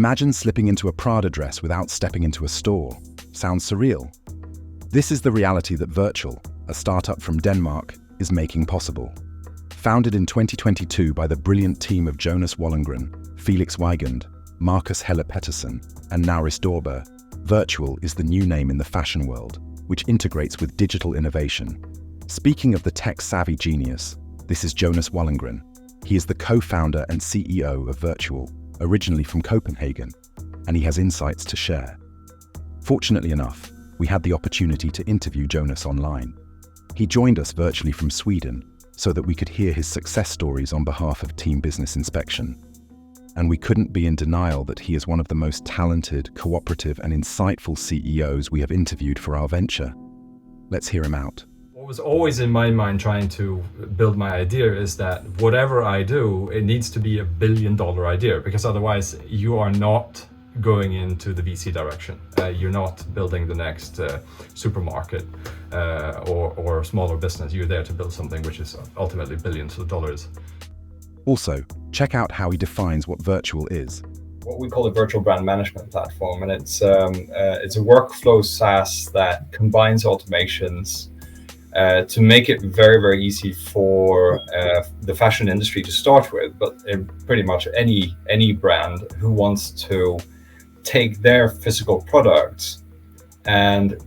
Imagine slipping into a Prada dress without stepping into a store. Sounds surreal? This is the reality that Virtual, a startup from Denmark, is making possible. Founded in 2022 by the brilliant team of Jonas Wallengren, Felix Wigand, Markus Helle Pettersson, and Nauris Dorbe, Virtual is the new name in the fashion world, which integrates with digital innovation. Speaking of the tech-savvy genius, this is Jonas Wallengren. He is the co-founder and CEO of Virtual, originally from Copenhagen, and he has insights to share. Fortunately enough, we had the opportunity to interview Jonas online. He joined us virtually from Sweden so that we could hear his success stories on behalf of Team Business Inspection. And we couldn't be in denial that he is one of the most talented, cooperative, and insightful CEOs we have interviewed for our venture. Let's hear him out. What was always in my mind trying to build my idea is that whatever I do, it needs to be $1 billion idea, because otherwise you are not going into the VC direction. You're not building the next supermarket or smaller business. You're there to build something which is ultimately billions of dollars. Also, check out how he defines what Virtual is. What we call a virtual brand management platform, and it's a workflow SaaS that combines automations to make it very, very easy for the fashion industry to start with, but pretty much any brand who wants to take their physical products and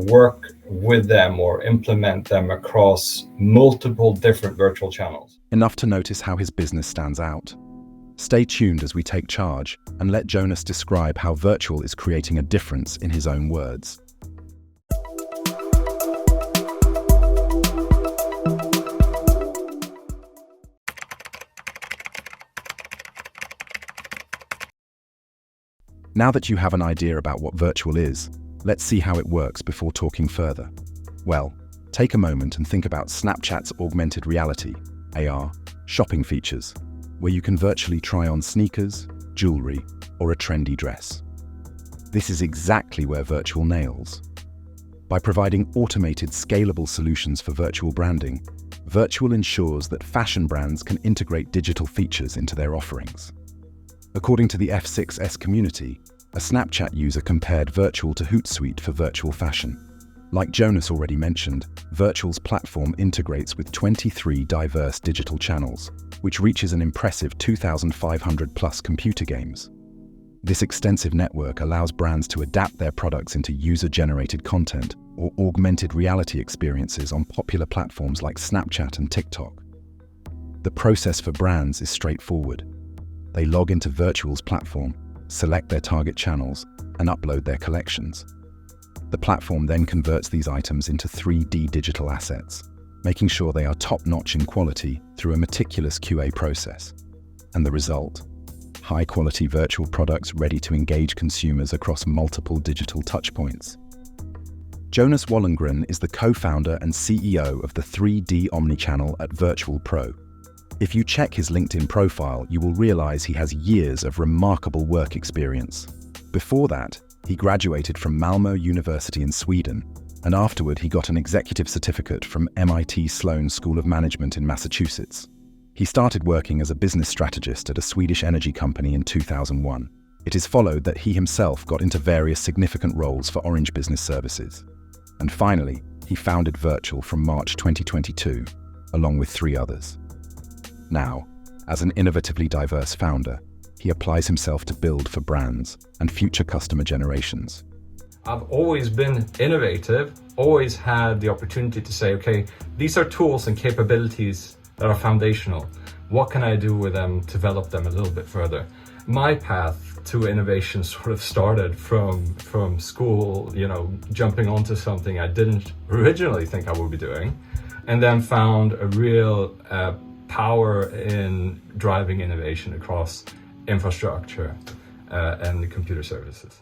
work with them or implement them across multiple different virtual channels. Enough to notice how his business stands out. Stay tuned as we take charge and let Jonas describe how Virtual is creating a difference in his own words. Now that you have an idea about what Virtual is, let's see how it works before talking further. Well, take a moment and think about Snapchat's augmented reality, AR, shopping features, where you can virtually try on sneakers, jewelry, or a trendy dress. This is exactly where Virtual nails. By providing automated, scalable solutions for virtual branding, Virtual ensures that fashion brands can integrate digital features into their offerings. According to the F6S community, a Snapchat user compared Virtual to Hootsuite for virtual fashion. Like Jonas already mentioned, Virtual's platform integrates with 23 diverse digital channels, which reaches an impressive 2,500 plus computer games. This extensive network allows brands to adapt their products into user-generated content or augmented reality experiences on popular platforms like Snapchat and TikTok. The process for brands is straightforward. They log into Virtual's platform, select their target channels, and upload their collections. The platform then converts these items into 3D digital assets, making sure they are top-notch in quality through a meticulous QA process. And the result? High-quality virtual products ready to engage consumers across multiple digital touchpoints. Jonas Wallengren is the co-founder and CEO of the 3D omnichannel at Virtual Pro. If you check his LinkedIn profile, you will realize he has years of remarkable work experience. Before that, he graduated from Malmö University in Sweden, and afterward he got an executive certificate from MIT Sloan School of Management in Massachusetts. He started working as a business strategist at a Swedish energy company in 2001. It is followed that he himself got into various significant roles for Orange Business Services. And finally, he founded Virtual from March 2022, along with 3 others. Now, as an innovatively diverse founder, he applies himself to build for brands and future customer generations. I've always been innovative, always had the opportunity to say, okay, these are tools and capabilities that are foundational. What can I do with them, develop them a little bit further? My path to innovation sort of started from school, jumping onto something I didn't originally think I would be doing, and then found a real power in driving innovation across infrastructure and computer services.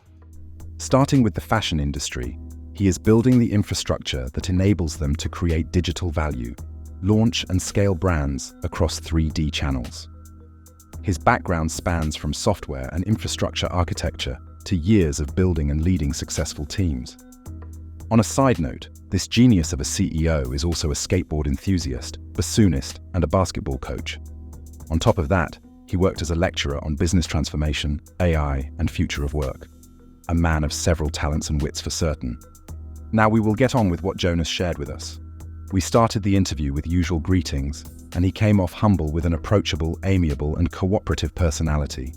Starting with the fashion industry, he is building the infrastructure that enables them to create digital value, launch and scale brands across 3D channels. His background spans from software and infrastructure architecture to years of building and leading successful teams. On a side note, this genius of a CEO is also a skateboard enthusiast, bassoonist, and a basketball coach. On top of that, he He worked as a lecturer on business transformation, AI, and future of work. A man of several talents and wits for certain. Now we will get on with what Jonas shared with us. We started the interview with usual greetings, and he came off humble with an approachable, amiable, and cooperative personality.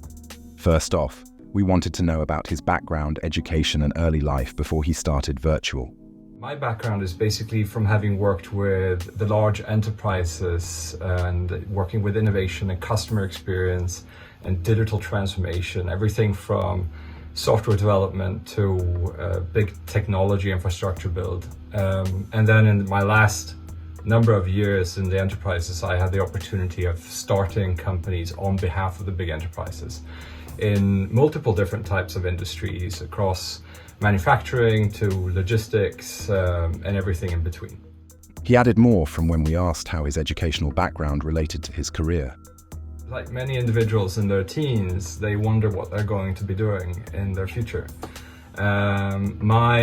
First off, we wanted to know about his background, education, and early life before he started Virtual. My background is basically from having worked with the large enterprises and working with innovation and customer experience and digital transformation, everything from software development to big technology infrastructure build. And then in my last number of years in the enterprises, I had the opportunity of starting companies on behalf of the big enterprises in multiple different types of industries, across manufacturing to logistics and everything in between. He added more from when we asked how his educational background related to his career. Like many individuals in their teens, they wonder what they're going to be doing in their future. My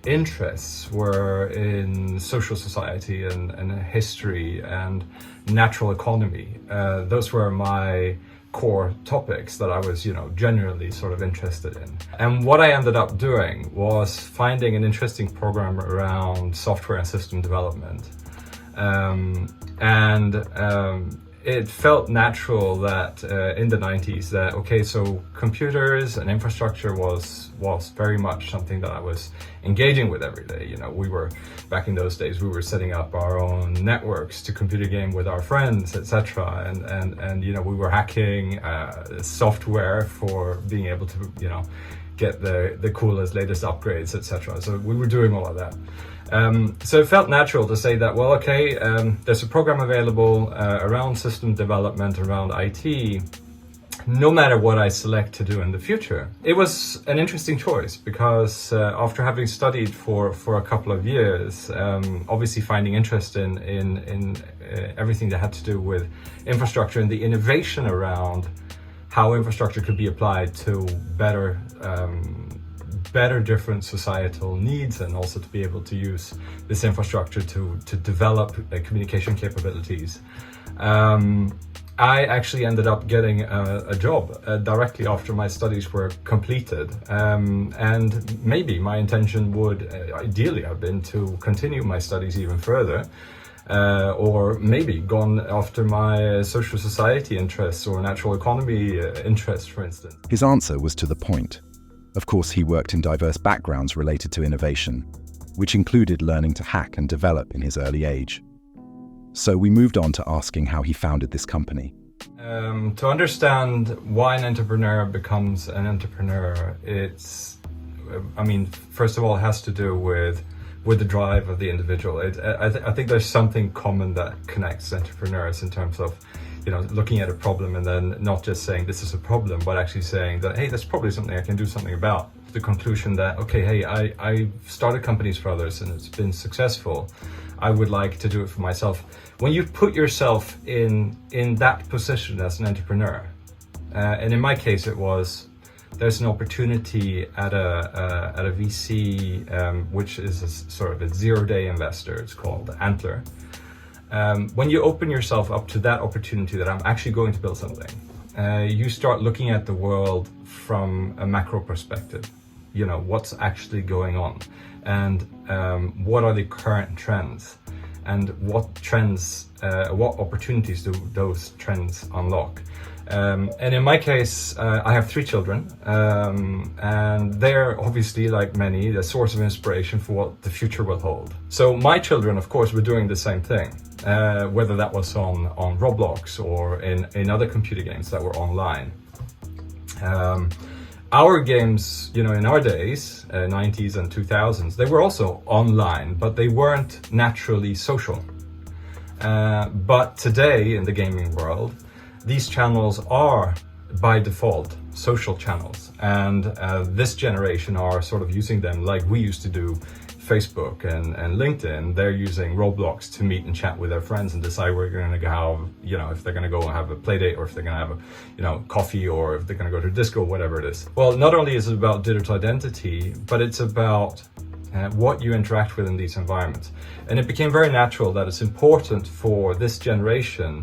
interests were in social society and history and natural economy. Those were my core topics that I was, generally sort of interested in. And what I ended up doing was finding an interesting program around software and system development. It felt natural that in the 90s that, so computers and infrastructure was very much something that I was engaging with every day. We were, back in those days, we were setting up our own networks to computer game with our friends, etc. And we were hacking software for being able to, get the coolest, latest upgrades, etc. So we were doing all of that. So it felt natural to say that, there's a program available around system development, around IT, no matter what I select to do in the future. It was an interesting choice because after having studied for a couple of years, obviously finding interest in everything that had to do with infrastructure and the innovation around how infrastructure could be applied to better different societal needs, and also to be able to use this infrastructure to develop communication capabilities. I actually ended up getting a job directly after my studies were completed. And maybe my intention would ideally have been to continue my studies even further. Or maybe gone after my social society interests or natural economy interests, for instance. His answer was to the point. Of course, he worked in diverse backgrounds related to innovation, which included learning to hack and develop in his early age. So we moved on to asking how he founded this company. To understand why an entrepreneur becomes an entrepreneur, first of all, it has to do with the drive of the individual. I think there's something common that connects entrepreneurs in terms of, looking at a problem and then not just saying this is a problem, but actually saying that, hey, that's probably something I can do something about. The conclusion that, I started companies for others and it's been successful. I would like to do it for myself. When you put yourself in that position as an entrepreneur, and in my case it was, there's an opportunity at a VC, which is a sort of a zero-day investor. It's called Antler. When you open yourself up to that opportunity that I'm actually going to build something, you start looking at the world from a macro perspective. What's actually going on, and what are the current trends, and what opportunities do those trends unlock. And in my case, I have 3 children, and they're obviously, like many, the source of inspiration for what the future will hold. So my children, of course, were doing the same thing, whether that was on Roblox or in other computer games that were online. Our games, in our days, 90s and 2000s, they were also online, but they weren't naturally social. But today in the gaming world, these channels are by default social channels, and this generation are sort of using them like we used to do Facebook and LinkedIn. They're using Roblox to meet and chat with their friends and decide where they're going to have, if they're going to go and have a play date, or if they're going to have a, coffee, or if they're going to go to disco, whatever it is. Well, not only is it about digital identity, but it's about what you interact with in these environments. And it became very natural that it's important for this generation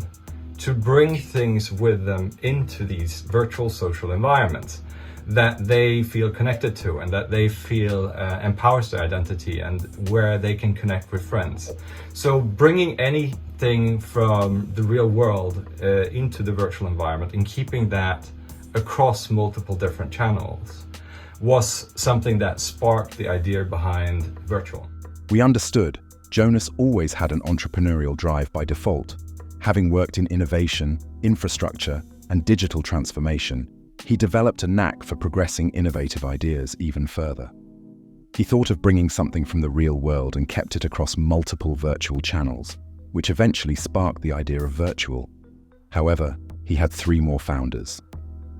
to bring things with them into these virtual social environments that they feel connected to and that they feel empowers their identity and where they can connect with friends. So bringing anything from the real world into the virtual environment and keeping that across multiple different channels was something that sparked the idea behind virtual. We understood Jonas always had an entrepreneurial drive by default. Having worked in innovation, infrastructure, and digital transformation, he developed a knack for progressing innovative ideas even further. He thought of bringing something from the real world and kept it across multiple virtual channels, which eventually sparked the idea of virtual. However, he had 3 more founders.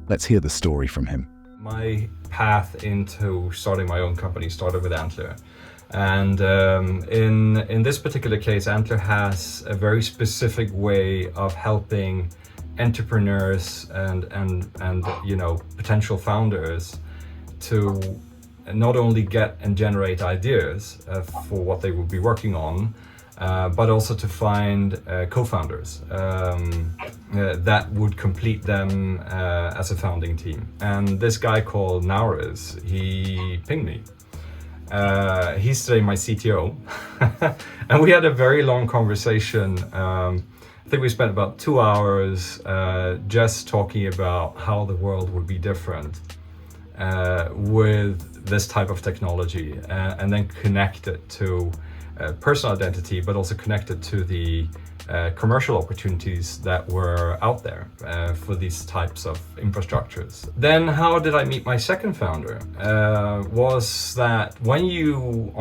Let's hear the story from him. My path into starting my own company started with Antler. And in this particular case, Antler has a very specific way of helping entrepreneurs and potential founders to not only get and generate ideas for what they will be working on, but also to find co-founders that would complete them as a founding team. And this guy called Nauris, he pinged me. He's today my CTO, and we had a very long conversation. I think we spent about 2 hours just talking about how the world would be different with this type of technology, and then connect it to personal identity, but also connect it to the commercial opportunities that were out there for these types of infrastructures. Then how did I meet my second founder? Was that when you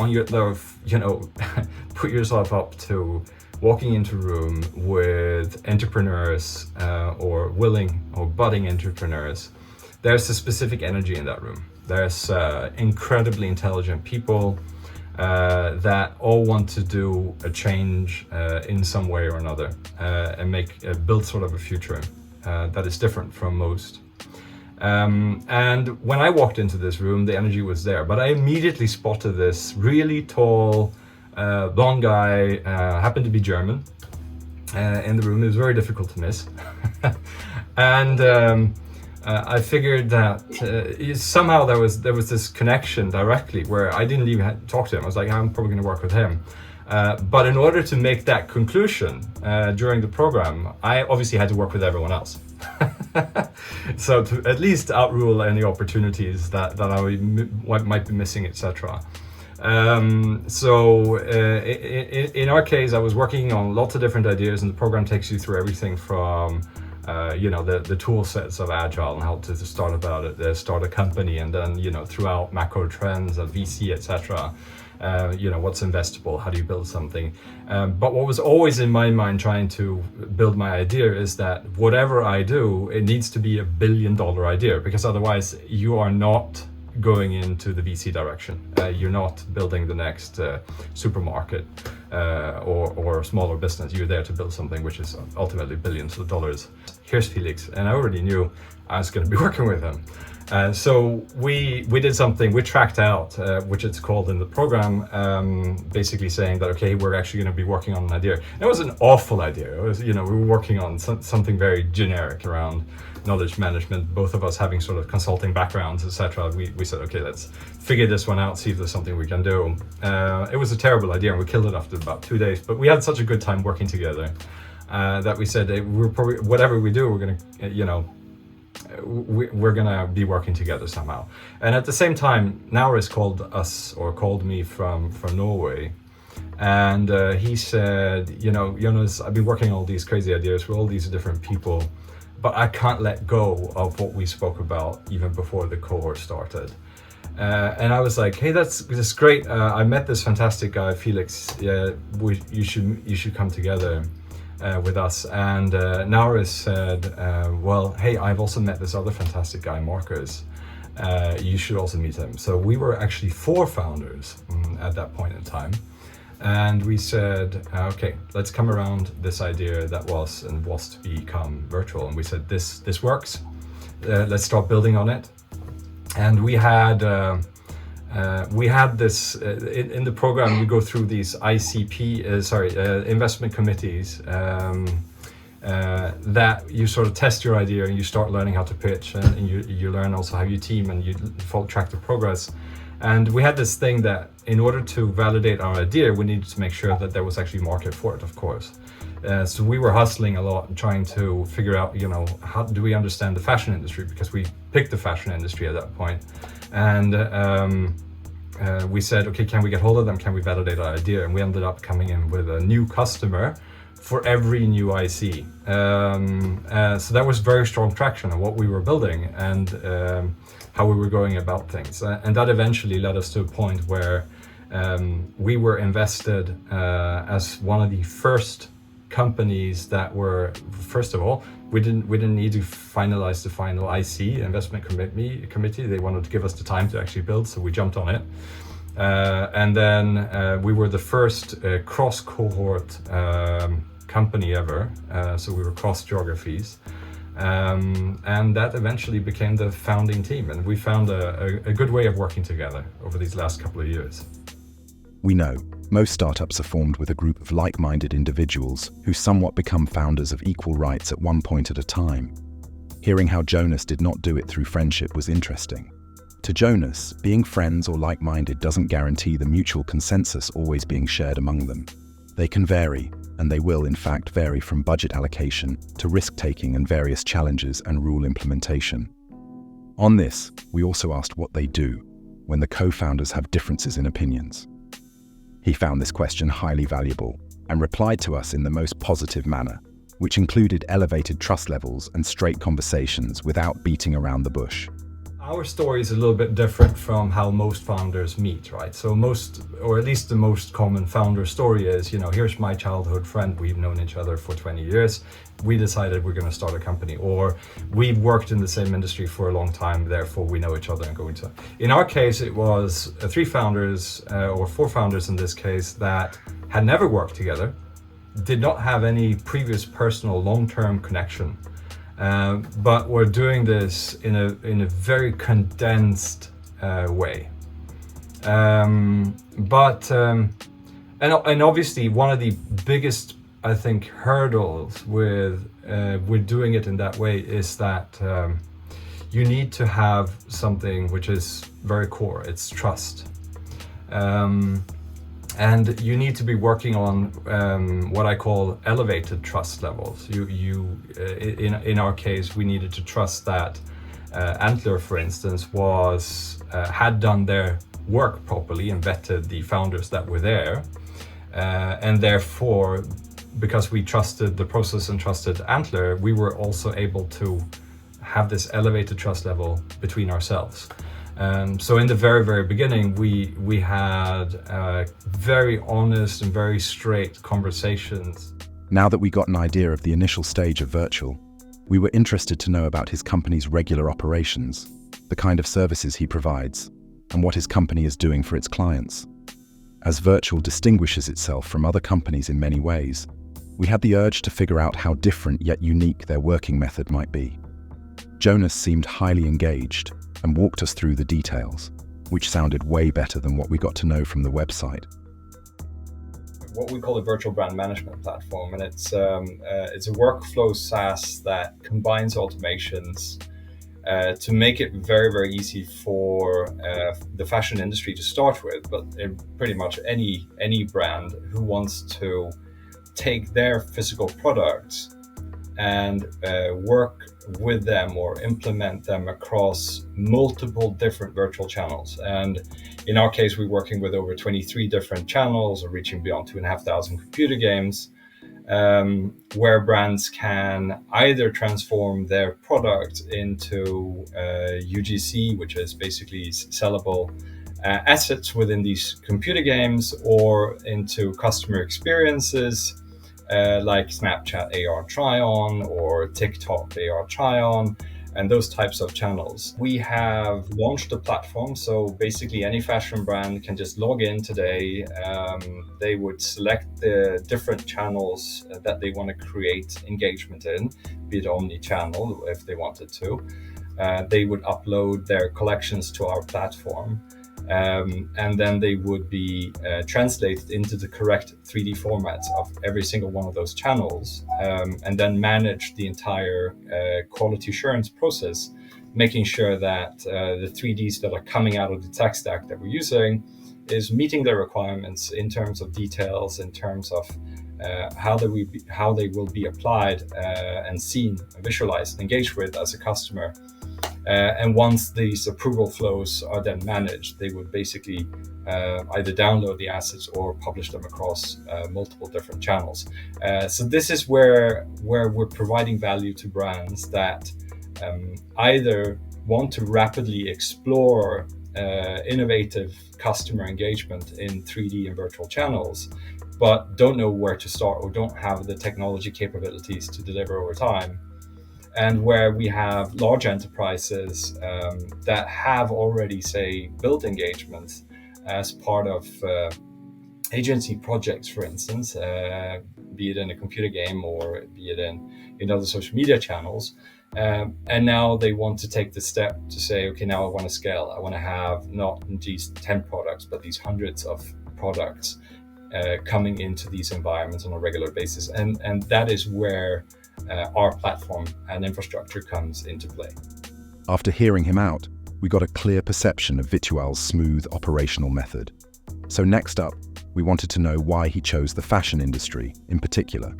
put yourself up to walking into a room with entrepreneurs or willing or budding entrepreneurs, there's a specific energy in that room. There's incredibly intelligent people that all want to do a change in some way or another and build sort of a future that is different from most. And when I walked into this room, the energy was there, but I immediately spotted this really tall, blonde guy, happened to be German, in the room. It was very difficult to miss. And I figured that somehow there was this connection directly where I didn't even talk to him. I was like, I'm probably going to work with him. But in order to make that conclusion during the program, I obviously had to work with everyone else. So to at least outrule any opportunities that I might be missing, etc. So in our case, I was working on lots of different ideas, and the program takes you through everything from the tool sets of Agile and how to start a company, and then throughout macro trends of VC, etc. What's investable, how do you build something, but what was always in my mind trying to build my idea is that whatever I do, it needs to be $1 billion idea, because otherwise you are not going into the VC direction. You're not building the next supermarket or smaller business. You're there to build something which is ultimately billions of dollars. Here's Felix, and I already knew I was going to be working with him. So we did something, we tracked out, which it's called in the program, basically saying that, okay, we're actually going to be working on an idea. And it was an awful idea. It was, we were working on something very generic around knowledge management, both of us having sort of consulting backgrounds, etc. We said, okay, let's figure this one out, see if there's something we can do. It was a terrible idea, and we killed it after about 2 days, but we had such a good time working together that we said, hey, we're probably, whatever we do, we're going to, we're gonna be working together somehow. And at the same time, Nauris called me from Norway, and he said, Jonas, I've been working on all these crazy ideas with all these different people, but I can't let go of what we spoke about even before the cohort started. And I was like, hey, that's great. I met this fantastic guy, Felix. You should come together with us. And Nauris said, well, hey, I've also met this other fantastic guy, Markus. You should also meet him. So we were actually 4 founders at that point in time. And we said, okay, let's come around this idea that was to become virtual. And we said, this works. Let's start building on it. And we had this in the program. You go through these investment committees that you sort of test your idea and you start learning how to pitch, and you learn also how you team and you follow track the progress. And we had this thing that in order to validate our idea, we needed to make sure that there was actually market for it, of course. So we were hustling a lot and trying to figure out, how do we understand the fashion industry, because we picked the fashion industry at that point. And we said, okay, can we get hold of them? Can we validate our idea? And we ended up coming in with a new customer for every new IC. So that was very strong traction on what we were building and how we were going about things. And that eventually led us to a point where we were invested as one of the first companies that were, first of all, we didn't need to finalize the final IC investment committee. They wanted to give us the time to actually build, so we jumped on it. And then we were the first cross-cohort company ever, so we were cross geographies. And that eventually became the founding team, and we found a good way of working together over these last couple of years. We know most startups are formed with a group of like-minded individuals who somewhat become founders of equal rights at one point at a time. Hearing how Jonas did not do it through friendship was interesting. To Jonas, being friends or like-minded doesn't guarantee the mutual consensus always being shared among them. They can vary, and they will in fact vary from budget allocation to risk-taking and various challenges and rule implementation. On this, we also asked what they do when the co-founders have differences in opinions. He found this question highly valuable and replied to us in the most positive manner, which included elevated trust levels and straight conversations without beating around the bush. Our story is a little bit different from how most founders meet, right? So most, or at least the most common founder story is, here's my childhood friend, we've known each other for 20 years, we decided we're going to start a company, or we've worked in the same industry for a long time, therefore we know each other and go into. In our case, it was 3 founders, or 4 founders in this case, that had never worked together, did not have any previous personal long-term connection. But we're doing this in a very condensed way. And obviously one of the biggest, I think, hurdles with doing it in that way is that you need to have something which is very core. It's trust. And you need to be working on what I call elevated trust levels. In our case, we needed to trust that Antler, for instance, had done their work properly and vetted the founders that were there, and therefore, because we trusted the process and trusted Antler, we were also able to have this elevated trust level between ourselves. So in the very, very beginning, we had very honest and very straight conversations. Now that we got an idea of the initial stage of Virtual, we were interested to know about his company's regular operations, the kind of services he provides, and what his company is doing for its clients. As Virtual distinguishes itself from other companies in many ways, we had the urge to figure out how different yet unique their working method might be. Jonas seemed highly engaged and walked us through the details, which sounded way better than what we got to know from the website. What we call a virtual brand management platform, and it's a workflow SaaS that combines automations to make it very, very easy for the fashion industry to start with, but pretty much any brand who wants to take their physical products and work with them or implement them across multiple different virtual channels. And in our case, we're working with over 23 different channels, reaching beyond 2,500 computer games, where brands can either transform their product into UGC, which is basically sellable assets within these computer games, or into customer experiences, like Snapchat AR try-on or TikTok AR try-on, and those types of channels. We have launched a platform, so basically any fashion brand can just log in today. They would select the different channels that they want to create engagement in, be it omni-channel if they wanted to. They would upload their collections to our platform. And then they would be translated into the correct 3D formats of every single one of those channels, and then manage the entire quality assurance process, making sure that the 3Ds that are coming out of the tech stack that we're using is meeting their requirements in terms of details, in terms of how they will be applied and seen, visualized, and engaged with as a customer. And once these approval flows are then managed, they would basically either download the assets or publish them across multiple different channels. So this is where we're providing value to brands that either want to rapidly explore innovative customer engagement in 3D and virtual channels, but don't know where to start or don't have the technology capabilities to deliver over time. And where we have large enterprises that have already, say, built engagements as part of agency projects, for instance, be it in a computer game or be it in other social media channels. And now they want to take the step to say, okay, now I want to scale. I want to have not these 10 products, but these hundreds of products coming into these environments on a regular basis. And that is where our platform and infrastructure comes into play. After hearing him out, we got a clear perception of Virtual's smooth operational method. So next up, we wanted to know why he chose the fashion industry in particular.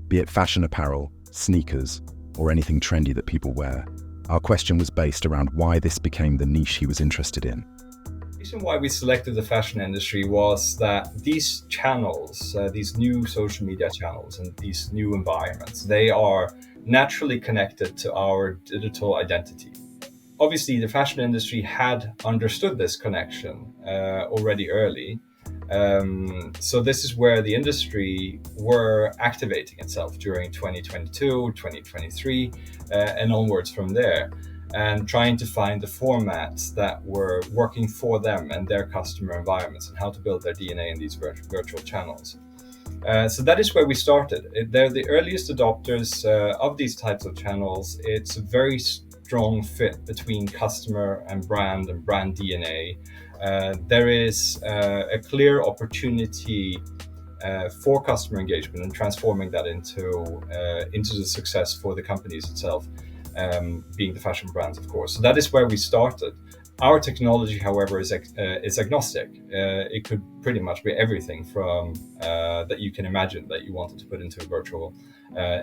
Be it fashion apparel, sneakers, or anything trendy that people wear. Our question was based around why this became the niche he was interested in. The reason why we selected the fashion industry was that these channels, these new social media channels and these new environments, they are naturally connected to our digital identity. Obviously, the fashion industry had understood this connection already early. So this is where the industry were activating itself during 2022, 2023, and onwards from there, and trying to find the formats that were working for them and their customer environments and how to build their DNA in these virtual channels. So that is where we started. They're the earliest adopters of these types of channels. It's a very strong fit between customer and brand DNA. There is a clear opportunity for customer engagement and transforming that into the success for the companies itself, being the fashion brands, of course. So that is where we started. Our technology, however, is agnostic. It could pretty much be everything from that you can imagine that you wanted to put into a virtual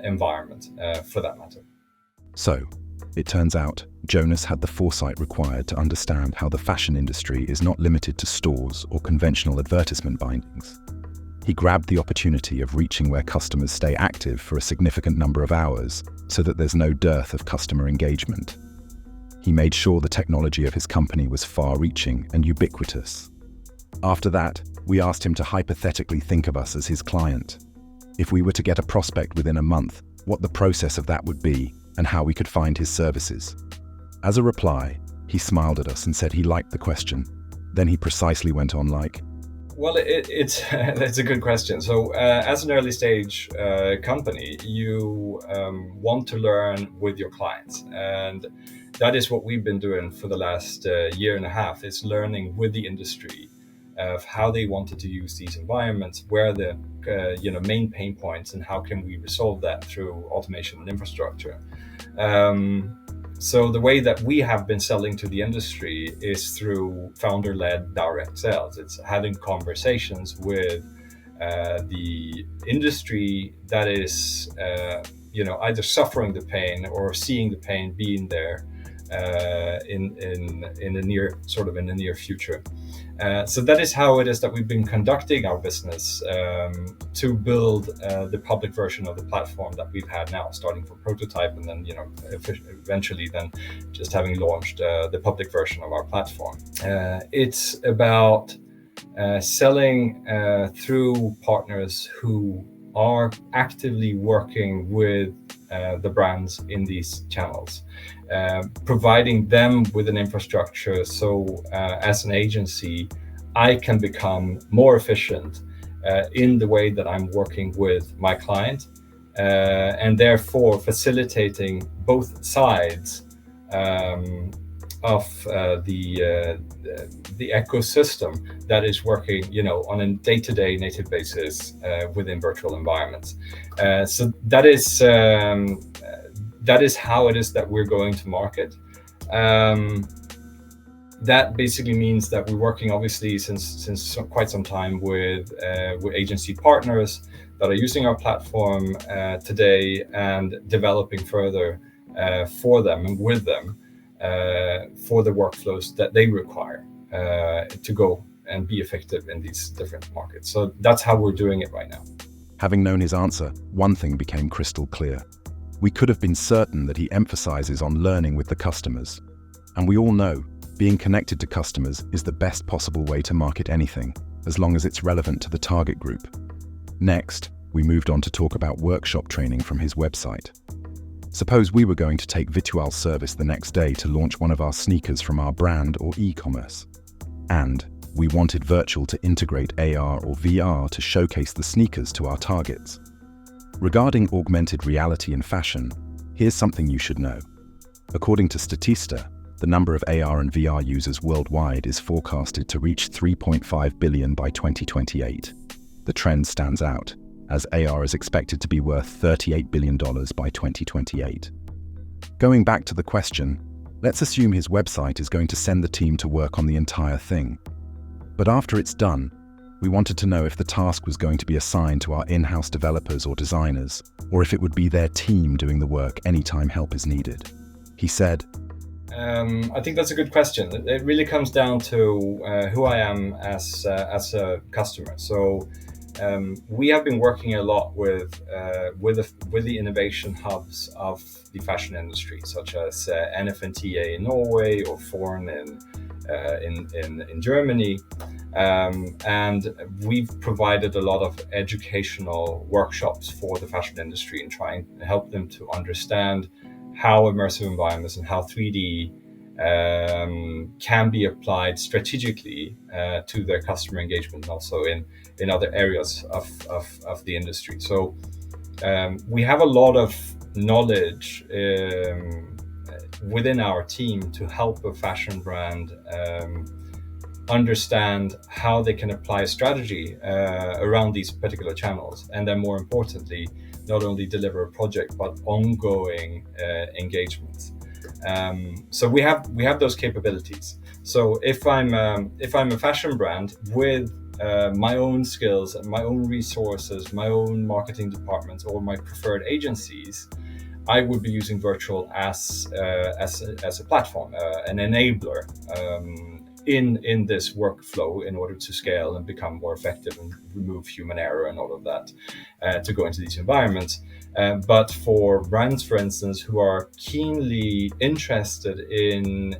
environment, for that matter. So, it turns out Jonas had the foresight required to understand how the fashion industry is not limited to stores or conventional advertisement bindings. He grabbed the opportunity of reaching where customers stay active for a significant number of hours so that there's no dearth of customer engagement. He made sure the technology of his company was far-reaching and ubiquitous. After that, we asked him to hypothetically think of us as his client. If we were to get a prospect within a month, what the process of that would be and how we could find his services. As a reply, he smiled at us and said he liked the question. Then he precisely went on like, well, it's a good question. So as an early stage company, you want to learn with your clients. And that is what we've been doing for the last year and a half, is learning with the industry of how they wanted to use these environments, where the main pain points, and how can we resolve that through automation and infrastructure. So the way that we have been selling to the industry is through founder-led direct sales. It's having conversations with the industry that is, either suffering the pain or seeing the pain being there in the near future. So that is how it is that we've been conducting our business to build the public version of the platform that we've had now, starting from prototype and then eventually then just having launched the public version of our platform. It's about selling through partners who are actively working with the brands in these channels, providing them with an infrastructure so as an agency, I can become more efficient in the way that I'm working with my client, and therefore facilitating both sides of the ecosystem that is working, on a day-to-day native basis within virtual environments. So that is how it is that we're going to market. That basically means that we're working, obviously, since quite some time with agency partners that are using our platform today, and developing further for them and with them for the workflows that they require to go and be effective in these different markets. So that's how we're doing it right now. Having known his answer, one thing became crystal clear. We could have been certain that he emphasizes on learning with the customers. And we all know being connected to customers is the best possible way to market anything, as long as it's relevant to the target group. Next, we moved on to talk about workshop training from his website. Suppose we were going to take Virtual service the next day to launch one of our sneakers from our brand or e-commerce. And we wanted Virtual to integrate AR or VR to showcase the sneakers to our targets. Regarding augmented reality in fashion, here's something you should know. According to Statista, the number of AR and VR users worldwide is forecasted to reach 3.5 billion by 2028. The trend stands out, as AR is expected to be worth $38 billion by 2028. Going back to the question, let's assume his website is going to send the team to work on the entire thing. But after it's done, we wanted to know if the task was going to be assigned to our in-house developers or designers, or if it would be their team doing the work anytime help is needed. He said, I think that's a good question. It really comes down to who I am as a customer. So we have been working a lot with the innovation hubs of the fashion industry, such as NFNTA in Norway or Forn in Germany, and we've provided a lot of educational workshops for the fashion industry and trying to help them to understand how immersive environments and how 3D can be applied strategically to their customer engagement, and also in other areas of the industry. So we have a lot of knowledge within our team to help a fashion brand understand how they can apply a strategy around these particular channels, and then more importantly, not only deliver a project but ongoing engagements. So we have those capabilities. So if I'm a fashion brand with my own skills and my own resources, my own marketing departments, or my preferred agencies, I would be using Virtual as a platform, an enabler in this workflow in order to scale and become more effective and remove human error and all of that to go into these environments. But for brands, for instance, who are keenly interested in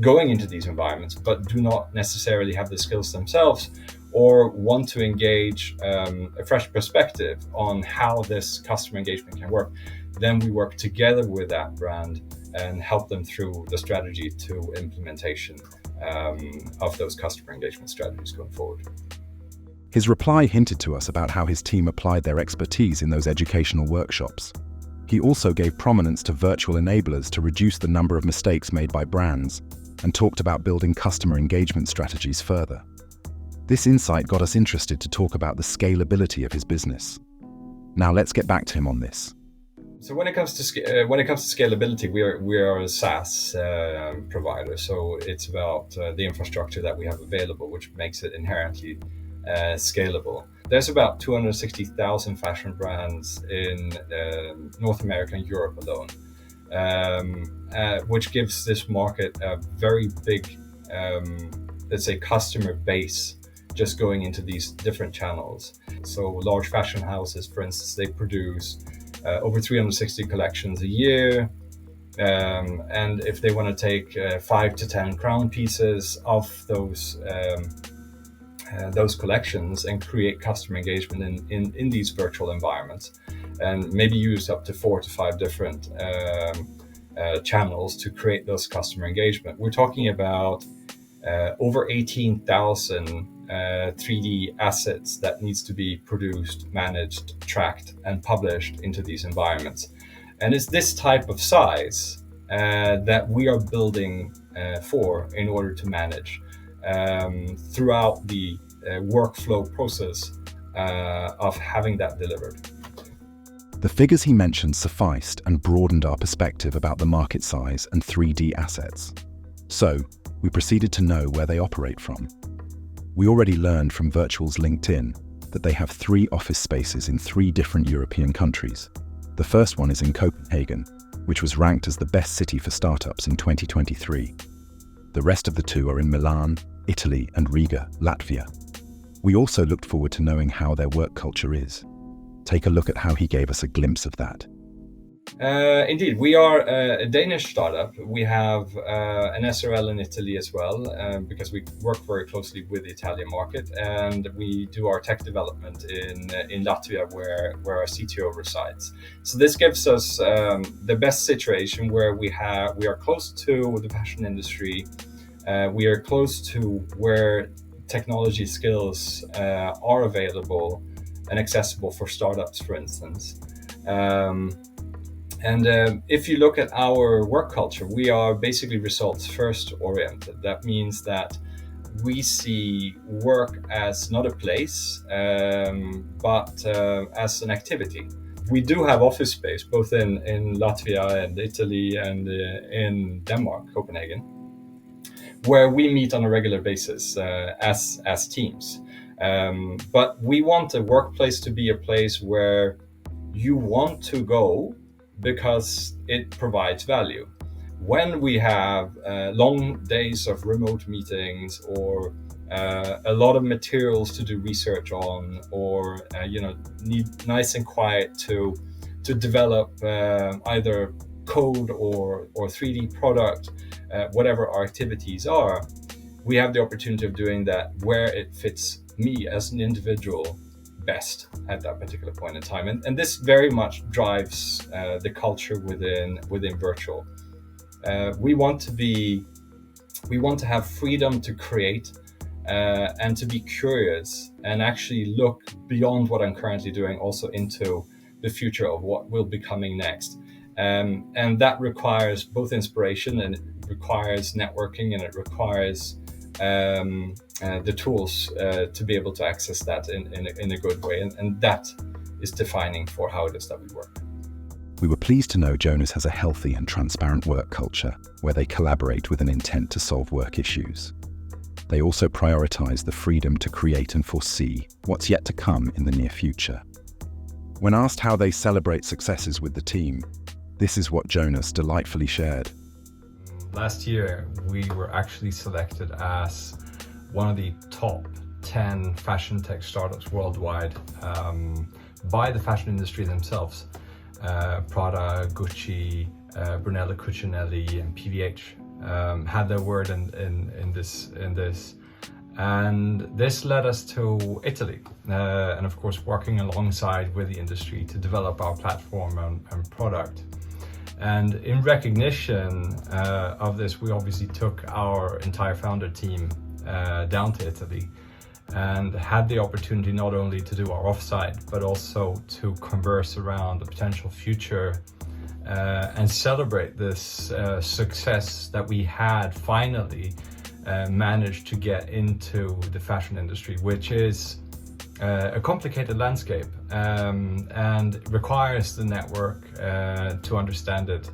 going into these environments, but do not necessarily have the skills themselves, or want to engage a fresh perspective on how this customer engagement can work, then we work together with that brand and help them through the strategy to implementation of those customer engagement strategies going forward. His reply hinted to us about how his team applied their expertise in those educational workshops. He also gave prominence to virtual enablers to reduce the number of mistakes made by brands, and talked about building customer engagement strategies further. This insight got us interested to talk about the scalability of his business. Now let's get back to him on this. So when it comes to scalability, we are a SaaS provider. So it's about the infrastructure that we have available, which makes it inherently scalable. There's about 260,000 fashion brands in North America and Europe alone, which gives this market a very big, let's say, customer base just going into these different channels. So large fashion houses, for instance, they produce over 360 collections a year. And if they want to take 5 to 10 crown pieces of those collections and create customer engagement in these virtual environments, and maybe use up to 4 to 5 different channels to create those customer engagement, we're talking about over 18,000 3D assets that needs to be produced, managed, tracked, and published into these environments. And it's this type of size that we are building for in order to manage throughout the workflow process of having that delivered. The figures he mentioned sufficed and broadened our perspective about the market size and 3D assets. So, we proceeded to know where they operate from. We already learned from Virtual's LinkedIn that they have 3 office spaces in 3 different European countries. The first one is in Copenhagen, which was ranked as the best city for startups in 2023. The rest of the 2 are in Milan, Italy, and Riga, Latvia. We also looked forward to knowing how their work culture is. Take a look at how he gave us a glimpse of that. Indeed, we are a Danish startup. We have an SRL in Italy as well, because we work very closely with the Italian market, and we do our tech development in Latvia, where our CTO resides. So this gives us the best situation where we are close to the fashion industry. We are close to where technology skills are available and accessible for startups, for instance. If you look at our work culture, we are basically results first oriented. That means that we see work as not a place, but as an activity. We do have office space both in Latvia and Italy and in Denmark, Copenhagen, where we meet on a regular basis as teams. But we want a workplace to be a place where you want to go because it provides value. When we have long days of remote meetings or a lot of materials to do research on, or need nice and quiet to develop either code or 3D product, whatever our activities are, we have the opportunity of doing that where it fits me as an individual best at that particular point in time. And this very much drives the culture within Virtual. We want to have freedom to create and to be curious and actually look beyond what I'm currently doing also into the future of what will be coming next. And that requires both inspiration, and it requires networking, and it requires the tools to be able to access that in a good way. And that is defining for how it is that we work. We were pleased to know Jonas has a healthy and transparent work culture where they collaborate with an intent to solve work issues. They also prioritize the freedom to create and foresee what's yet to come in the near future. When asked how they celebrate successes with the team, this is what Jonas delightfully shared. Last year, we were actually selected as one of the top 10 fashion tech startups worldwide by the fashion industry themselves. Prada, Gucci, Brunello Cucinelli, and PVH had their word in this. And this led us to Italy, and of course working alongside with the industry to develop our platform and product. And in recognition of this, we obviously took our entire founder team down to Italy and had the opportunity not only to do our offsite, but also to converse around the potential future and celebrate this success that we had finally managed to get into the fashion industry, which is a complicated landscape and requires the network to understand it,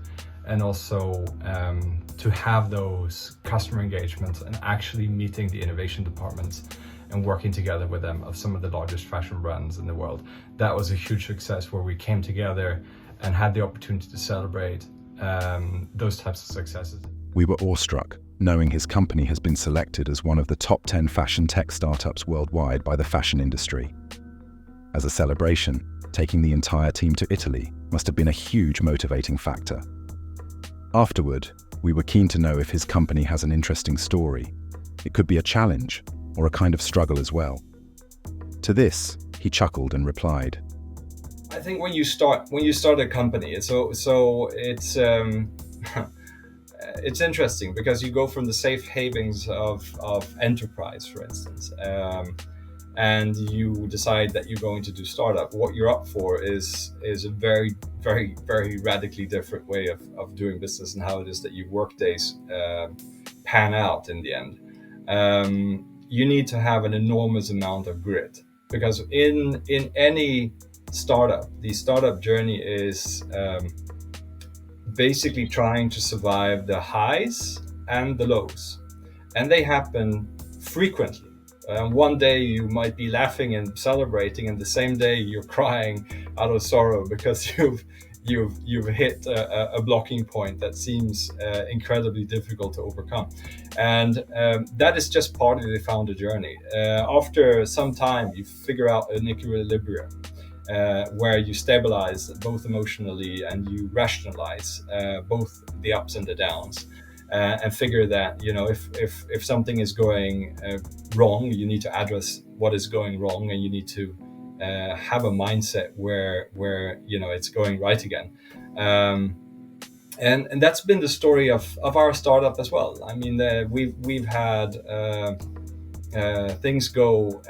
and also to have those customer engagements and actually meeting the innovation departments and working together with them of some of the largest fashion brands in the world. That was a huge success where we came together and had the opportunity to celebrate those types of successes. We were awestruck knowing his company has been selected as one of the top 10 fashion tech startups worldwide by the fashion industry. As a celebration, taking the entire team to Italy must have been a huge motivating factor. Afterward, we were keen to know if his company has an interesting story. It could be a challenge or a kind of struggle as well. To this, he chuckled and replied, I think when you start a company, so it's it's interesting because you go from the safe havens of enterprise, for instance, and you decide that you're going to do startup, what you're up for is a very, very, very radically different way of doing business, and how it is that your work days pan out in the end. You need to have an enormous amount of grit, because in any startup, the startup journey is basically trying to survive the highs and the lows, and they happen frequently. One day you might be laughing and celebrating, and the same day you're crying out of sorrow because you've hit a blocking point that seems incredibly difficult to overcome. And that is just part of the founder journey. After some time, you figure out an equilibrium where you stabilize both emotionally and you rationalize both the ups and the downs. And figure that, you know, if something is going wrong, you need to address what is going wrong, and you need to have a mindset where you know it's going right again. And that's been the story of our startup as well. I mean, we've had things go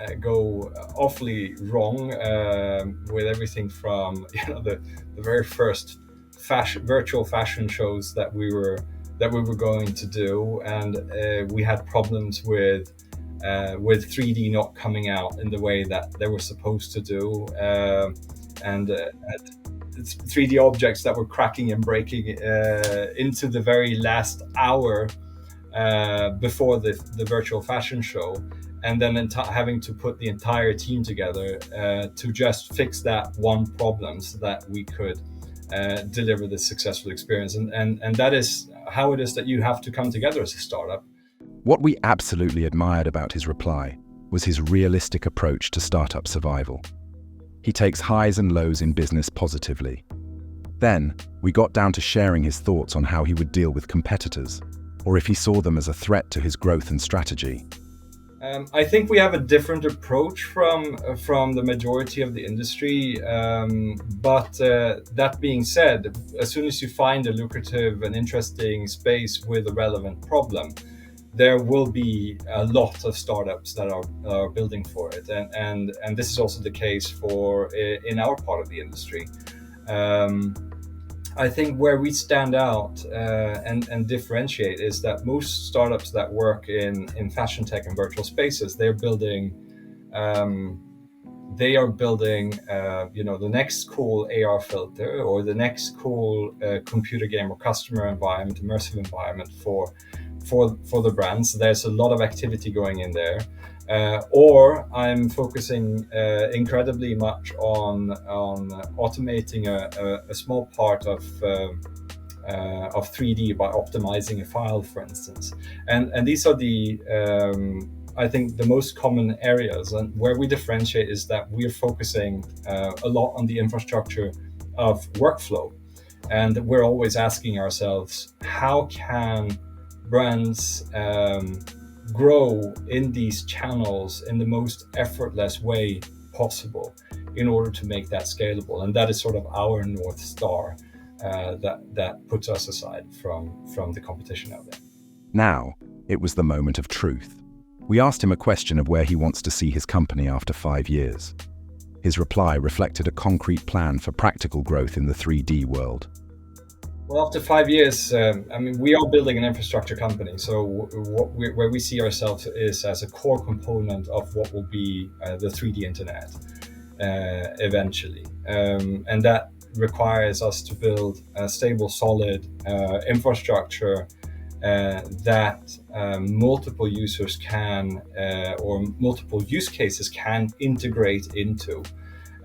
awfully wrong with everything from, you know, the very first virtual fashion shows that we were going to do, and we had problems with 3D not coming out in the way that they were supposed to do, and 3D objects that were cracking and breaking into the very last hour before the virtual fashion show, and then having to put the entire team together to just fix that one problem so that we could deliver the successful experience. And that is how it is that you have to come together as a startup. What we absolutely admired about his reply was his realistic approach to startup survival. He takes highs and lows in business positively. Then, we got down to sharing his thoughts on how he would deal with competitors, or if he saw them as a threat to his growth and strategy. I think we have a different approach from the majority of the industry, but that being said, as soon as you find a lucrative and interesting space with a relevant problem, there will be a lot of startups that are building for it, and this is also the case in our part of the industry. I think where we stand out and differentiate is that most startups that work in fashion tech and virtual spaces, they are building you know, the next cool AR filter, or the next cool computer game or customer environment, immersive environment for the brands. There's a lot of activity going in there. Or I'm focusing incredibly much on automating a small part of 3D by optimizing a file, for instance. And these are the I think the most common areas, and where we differentiate is that we're focusing a lot on the infrastructure of workflow, and we're always asking ourselves, how can brands grow in these channels in the most effortless way possible in order to make that scalable? And that is sort of our North Star that puts us aside from the competition out there. Now, it was the moment of truth. We asked him a question of where he wants to see his company after 5 years. His reply reflected a concrete plan for practical growth in the 3D world. Well, after 5 years, I mean, we are building an infrastructure company. So where we see ourselves is as a core component of what will be the 3D internet eventually. And that requires us to build a stable, solid infrastructure that multiple users can, or multiple use cases can integrate into.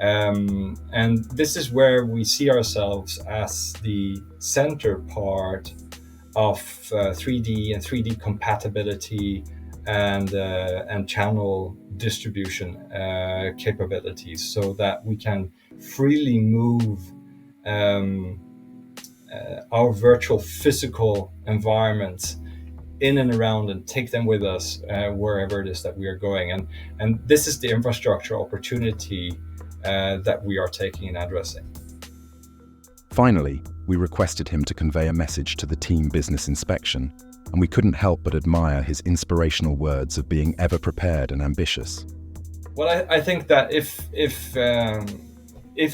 And this is where we see ourselves as the center part of 3D and 3D compatibility and channel distribution capabilities, so that we can freely move our virtual physical environments in and around and take them with us wherever it is that we are going. And this is the infrastructure opportunity that we are taking and addressing. Finally, we requested him to convey a message to the team business inspection, and we couldn't help but admire his inspirational words of being ever prepared and ambitious. Well, I think that if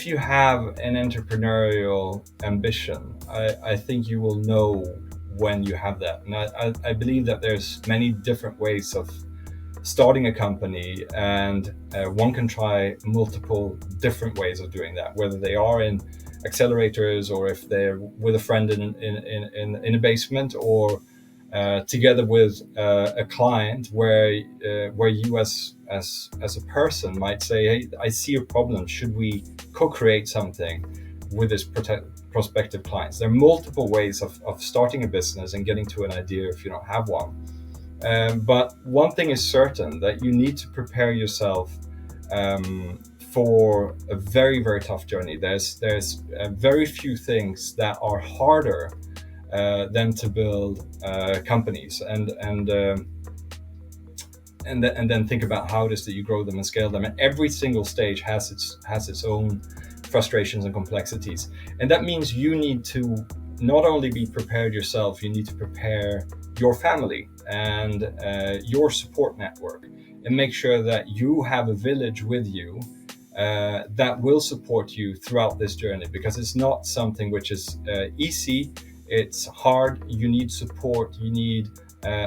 you have an entrepreneurial ambition, I think you will know when you have that. And I believe that there's many different ways of starting a company, and one can try multiple different ways of doing that, whether they are in accelerators or if they're with a friend in a basement, or together with a client where you as a person might say, hey, I see a problem, should we co-create something with this prospective clients? There are multiple ways of starting a business and getting to an idea if you don't have one. But one thing is certain, that you need to prepare yourself for a very, very tough journey. There's very few things that are harder than to build companies, and then think about how it is that you grow them and scale them. And every single stage has its own frustrations and complexities. And that means you need to not only be prepared yourself, you need to prepare your family and your support network, and make sure that you have a village with you that will support you throughout this journey, because it's not something which is easy. It's hard. You need support. You need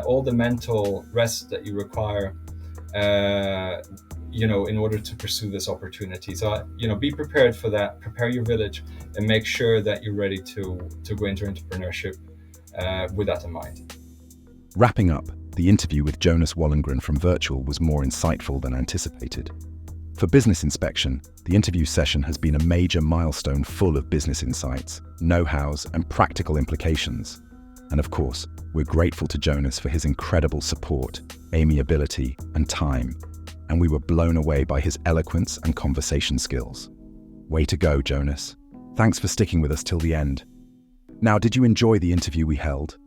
all the mental rest that you require, in order to pursue this opportunity. So, be prepared for that. Prepare your village, and make sure that you're ready to go into entrepreneurship with that in mind. Wrapping up, the interview with Jonas Wallengren from Virtuall was more insightful than anticipated. For Business Inspection, the interview session has been a major milestone full of business insights, know-hows, and practical implications. And of course, we're grateful to Jonas for his incredible support, amiability, and time. And we were blown away by his eloquence and conversation skills. Way to go, Jonas. Thanks for sticking with us till the end. Now, did you enjoy the interview we held?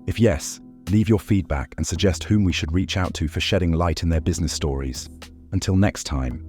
If yes, leave your feedback and suggest whom we should reach out to for shedding light in their business stories. Until next time,